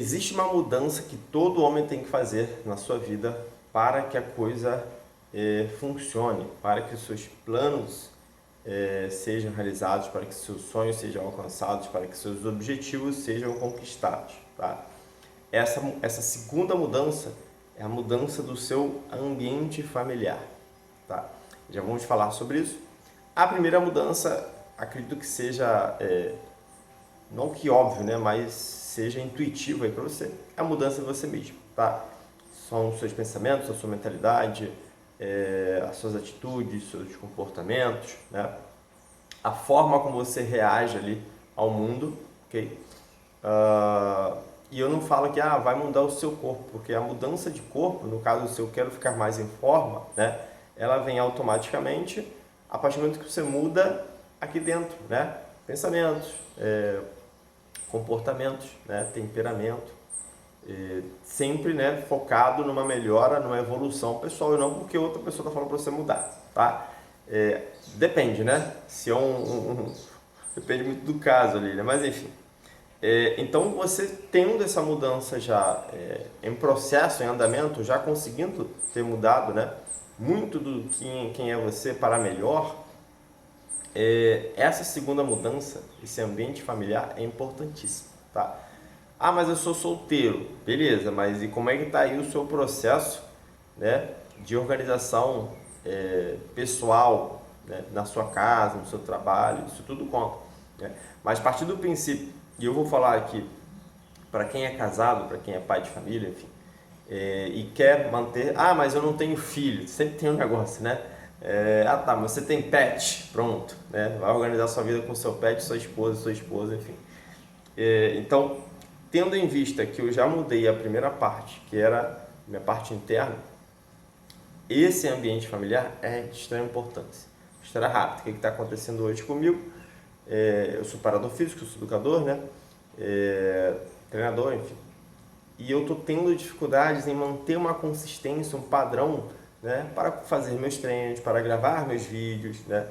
existe uma mudança que todo homem tem que fazer na sua vida para que a coisa funcione, para que os seus planos sejam realizados, para que seus sonhos sejam alcançados, para que seus objetivos sejam conquistados. Tá? Essa segunda mudança é a mudança do seu ambiente familiar. Tá? Já vamos falar sobre isso. A primeira mudança, acredito que seja, não que óbvio, né, mas seja intuitivo aí para você, é a mudança de você mesmo. Tá? São os seus pensamentos, a sua mentalidade, as suas atitudes, seus comportamentos, né? A forma como você reage ali ao mundo, ok? E eu não falo que vai mudar o seu corpo, porque a mudança de corpo, no caso se eu quero ficar mais em forma, né? Ela vem automaticamente a partir do momento que você muda aqui dentro, né? Pensamentos, comportamentos, né? Temperamento. Sempre, né, focado numa melhora, numa evolução pessoal e não porque outra pessoa está falando para você mudar, tá? Depende, né? Se depende muito do caso ali, né? Mas enfim. Então você tendo essa mudança já em processo, em andamento, já conseguindo ter mudado, né, muito do quem é você para melhor, essa segunda mudança, esse ambiente familiar é importantíssimo, tá? Mas eu sou solteiro, beleza, mas e como é que está aí o seu processo, né, de organização pessoal, né, na sua casa, no seu trabalho, isso tudo conta, né? Mas a partir do princípio, e eu vou falar aqui para quem é casado, para quem é pai de família, enfim, e quer manter, mas eu não tenho filho, sempre tem um negócio, né? Mas você tem pet, pronto, né? Vai organizar sua vida com seu pet, sua esposa, enfim. Então, tendo em vista que eu já mudei a primeira parte, que era minha parte interna, esse ambiente familiar é de extrema importância. História rápida, o que está acontecendo hoje comigo? Eu sou parador físico, sou educador, né? Treinador, enfim. E eu estou tendo dificuldades em manter uma consistência, um padrão, né? Para fazer meus treinos, para gravar meus vídeos, né?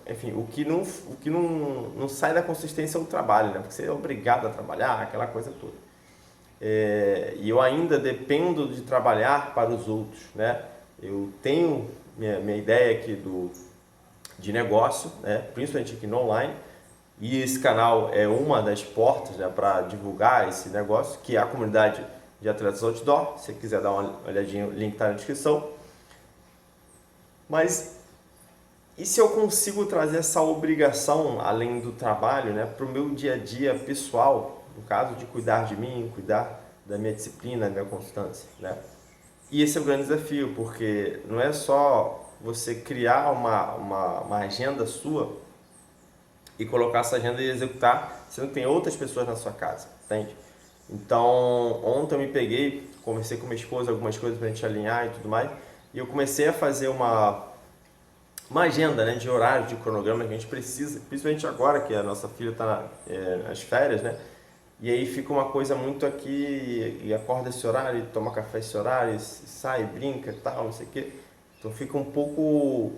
Enfim, o que não sai da consistência é o trabalho, né? Porque você é obrigado a trabalhar, aquela coisa toda. E eu ainda dependo de trabalhar para os outros, né? Eu tenho minha ideia aqui de negócio, né? Principalmente aqui no online, e esse canal é uma das portas, né, para divulgar esse negócio, que é a comunidade de atletas outdoor. Se você quiser dar uma olhadinha, o link está na descrição. Mas e se eu consigo trazer essa obrigação, além do trabalho, né, para o meu dia a dia pessoal, no caso de cuidar de mim, cuidar da minha disciplina, da minha constância, né? E esse é o grande desafio, porque não é só você criar uma agenda sua e colocar essa agenda e executar, sendo que tem outras pessoas na sua casa, entende? Então, ontem eu me peguei, conversei com minha esposa algumas coisas pra gente alinhar e tudo mais, e eu comecei a fazer uma agenda, né, de horário, de cronograma que a gente precisa, principalmente agora que a nossa filha está nas férias, né? E aí fica uma coisa muito aqui, e acorda esse horário, toma café esse horário, sai, brinca e tal, não sei o quê. Então fica um pouco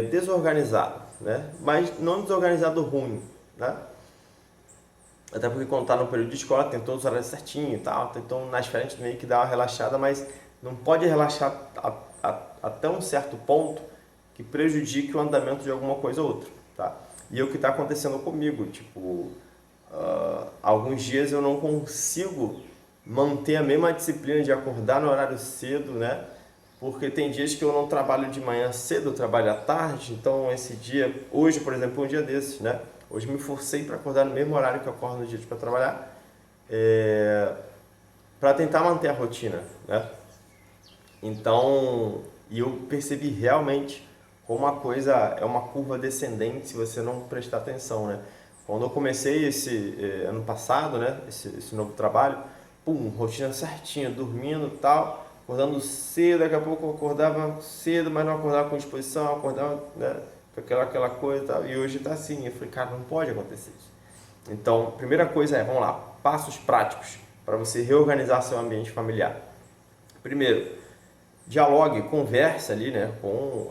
desorganizado, né? Mas não desorganizado ruim, né? Até porque quando está no período de escola tem todos os horários certinho e tal, então nas férias a gente meio que dá uma relaxada, mas não pode relaxar até um certo ponto que prejudique o andamento de alguma coisa ou outra, tá? E é o que está acontecendo comigo, tipo, alguns dias eu não consigo manter a mesma disciplina de acordar no horário cedo, né? Porque tem dias que eu não trabalho de manhã cedo, eu trabalho à tarde, então esse dia, hoje por exemplo, é um dia desses, né? Hoje me forcei para acordar no mesmo horário que eu acordo no dia para trabalhar, para tentar manter a rotina, né? Então, e eu percebi realmente como a coisa é uma curva descendente se você não prestar atenção, né? Quando eu comecei esse ano passado, né, esse novo trabalho, rotina certinha, dormindo e tal, acordando cedo, daqui a pouco eu acordava cedo, mas não acordava com disposição, acordava, né, com aquela coisa e tal, e hoje está assim. Eu falei, cara, não pode acontecer isso. Então, primeira coisa vamos lá, passos práticos para você reorganizar seu ambiente familiar. Primeiro, dialogue, converse ali, né, com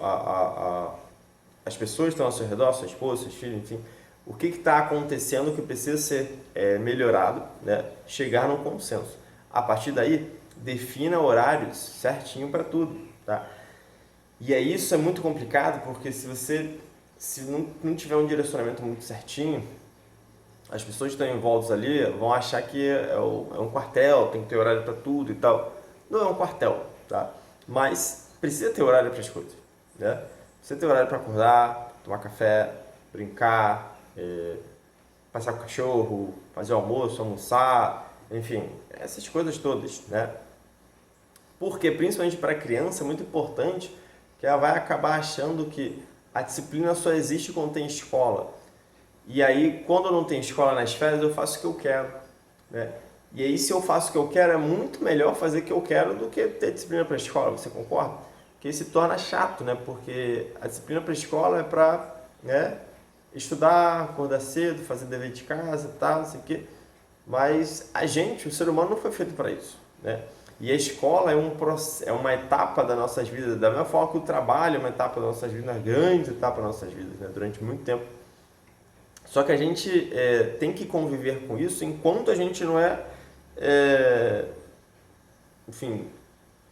as pessoas que estão ao seu redor, sua esposa, seus filhos, enfim, O que está acontecendo que precisa ser melhorado, né? Chegar num consenso. A partir daí, defina horários certinho para tudo, tá? E aí isso é muito complicado porque se não tiver um direcionamento muito certinho, as pessoas que estão envoltas ali vão achar que é um quartel, tem que ter horário para tudo e tal. Não é um quartel, tá? Mas precisa ter horário para as coisas, né? Precisa ter horário para acordar, tomar café, brincar, passear com o cachorro, fazer o almoço, almoçar, enfim, essas coisas todas, né? Porque, principalmente para a criança, é muito importante que ela vai acabar achando que a disciplina só existe quando tem escola. E aí, quando não tem escola nas férias, eu faço o que eu quero, né? E aí, se eu faço o que eu quero, é muito melhor fazer o que eu quero do que ter disciplina para a escola, você concorda? Porque isso se torna chato, né? Porque a disciplina para a escola é para, né, estudar, acordar cedo, fazer dever de casa, tal, não sei o quê. Mas a gente, o ser humano, não foi feito para isso, né? E a escola é uma etapa das nossas vidas, da mesma forma que o trabalho é uma etapa das nossas vidas, uma grande etapa das nossas vidas, né? Durante muito tempo. Só que a gente tem que conviver com isso enquanto a gente não enfim,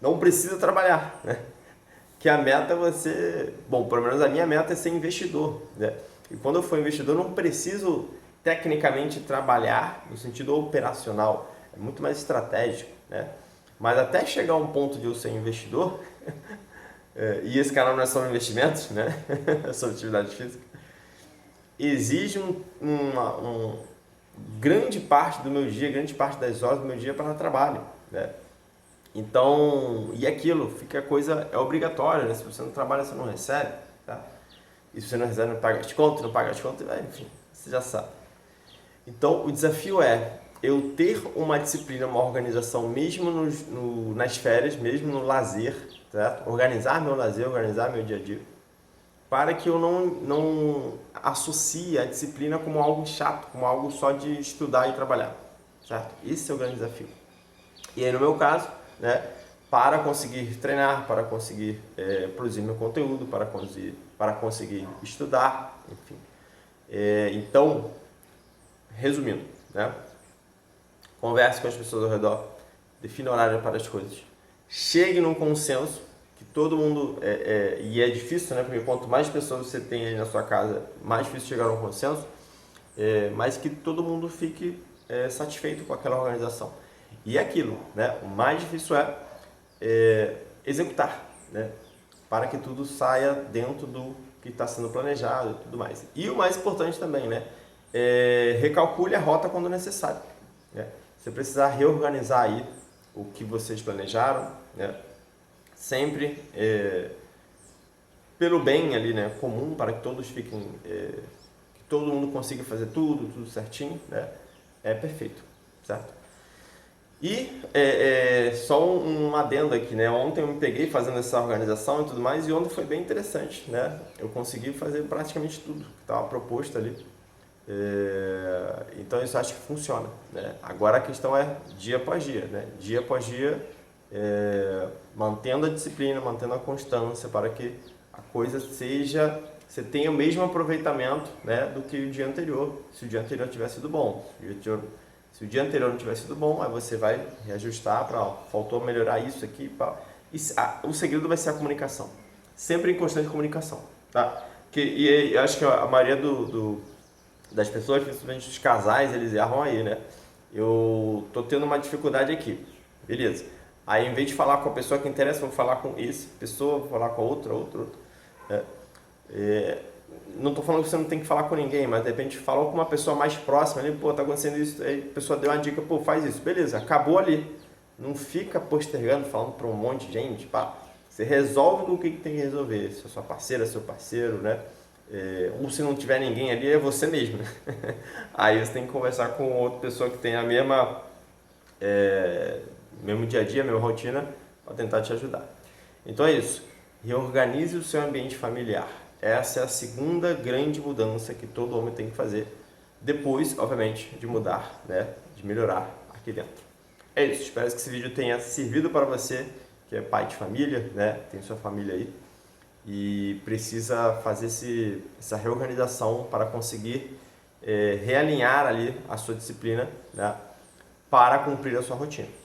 não precisa trabalhar, né? Que a meta é você, bom, pelo menos a minha meta é ser investidor, né? E quando eu for investidor, eu não preciso tecnicamente trabalhar no sentido operacional, é muito mais estratégico, né? Mas até chegar a um ponto de eu ser investidor, e esse canal não é sobre investimentos, né? É sobre atividade física, exige grande parte do meu dia, grande parte das horas do meu dia para trabalho, né? Então, e aquilo, fica a coisa, é obrigatório, né? Se você não trabalha, você não recebe, tá? E se você não recebe, não paga as contas, não paga as contas, enfim, você já sabe. Então, o desafio é eu ter uma disciplina, uma organização, mesmo nas férias, mesmo no lazer, certo? Organizar meu lazer, organizar meu dia a dia, para que eu não associe a disciplina como algo chato, como algo só de estudar e trabalhar, certo? Esse é o grande desafio. E aí, no meu caso, né, para conseguir treinar, para conseguir produzir meu conteúdo, para conseguir estudar, enfim. Então, resumindo, né, converse com as pessoas ao redor, defina horário para as coisas, chegue num consenso que todo mundo, e é difícil, né, porque quanto mais pessoas você tem aí na sua casa, mais difícil chegar a um consenso, mas que todo mundo fique satisfeito com aquela organização. E é aquilo, né? O mais difícil executar, né? Para que tudo saia dentro do que está sendo planejado e tudo mais. E o mais importante também, né? Recalcule a rota quando necessário, né? Você precisar reorganizar aí o que vocês planejaram, né? Sempre pelo bem ali, né? Comum, para que todos fiquem, que todo mundo consiga fazer tudo certinho, né? É perfeito, certo? E só um adendo aqui, né? Ontem eu me peguei fazendo essa organização e tudo mais, e ontem foi bem interessante, né? Eu consegui fazer praticamente tudo que estava proposto ali. Então isso acho que funciona, né? Agora a questão é dia após dia, né? Dia após dia, mantendo a disciplina, mantendo a constância para que a coisa você tenha o mesmo aproveitamento, né, do que o dia anterior, se o dia anterior tivesse sido bom. Se o dia anterior não tivesse sido bom, aí você vai reajustar para, faltou melhorar isso aqui. O segredo vai ser a comunicação. Sempre em constante comunicação, tá? E eu acho que a maioria das pessoas, principalmente os casais, eles erram aí, né? Eu tô tendo uma dificuldade aqui, beleza. Aí, em vez de falar com a pessoa que interessa, vou falar com essa pessoa, vou falar com a outra. Não tô falando que você não tem que falar com ninguém, mas de repente falou com uma pessoa mais próxima ali, pô, tá acontecendo isso, aí a pessoa deu uma dica, pô, faz isso, beleza, acabou ali. Não fica postergando, falando para um monte de gente, pá. Você resolve com o que tem que resolver, se é sua parceira, seu parceiro, né? Ou se não tiver ninguém ali, é você mesmo, né? Aí você tem que conversar com outra pessoa que tem a mesmo dia a dia, a mesma rotina, para tentar te ajudar. Então é isso, reorganize o seu ambiente familiar. Essa é a segunda grande mudança que todo homem tem que fazer, depois, obviamente, de mudar, né, de melhorar aqui dentro. É isso, espero que esse vídeo tenha servido para você, que é pai de família, né, tem sua família aí, e precisa fazer essa reorganização para conseguir realinhar ali a sua disciplina, né, para cumprir a sua rotina.